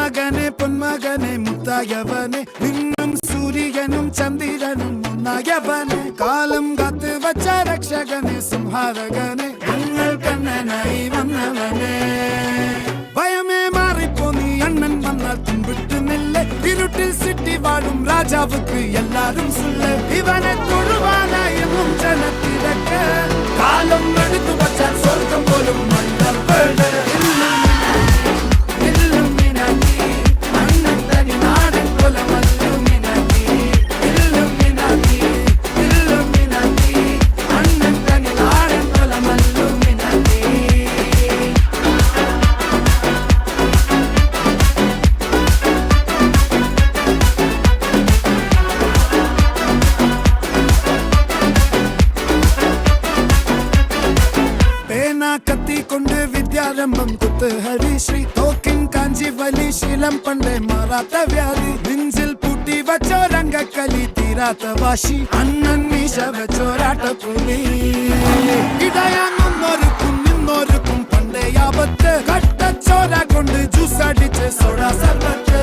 പൊന്മകനെ മുത്തായവനെ നിന്നും സൂര്യനും ചന്ദ്രനും ഒന്നായവനെ കാലം കാത്ത് വച്ച രക്ഷകനെ സംഹാരകനെ ഞങ്ങൾ കണ്ണനായി വന്നവനെ ഭയമേ മാറിപ്പോ നീ അണ്ണൻ വന്നാൽ തുമ്പിട്ടുന്നില്ല ഇരുട്ടിൽ സിറ്റി വാടും രാജാവുക്ക് എല്ലാരും സുല്ല ഇവനെ തൊഴുവാനായും ജനത്തിരക്ക് കാലം എടുത്തു വച്ചാൽ സ്വർഗം പോലും മണ്ണപ്പേട് കത്തിക്കൊണ്ട് വിദ്യാരംഭം കുത്ത് ഹരിശ്രീ തോക്കിൻ കാഞ്ചി വലി ശീലം പണ്ടേ മാറാത്ത വ്യാധി നെഞ്ചിൽ പൂട്ടി വച്ചോരംഗക്കലി തീരാത്ത വാശി അണ്ണൻ മീശ വെച്ചോരാട്ടപ്പുലി ഇടയാങ്ങുന്നൊരുക്കും നിന്നൊരുക്കും പണ്ടേ ആപത്ത് കട്ടച്ചോര കൊണ്ട് ജ്യൂസ് അടിച്ച് സോഡ സർബത്ത്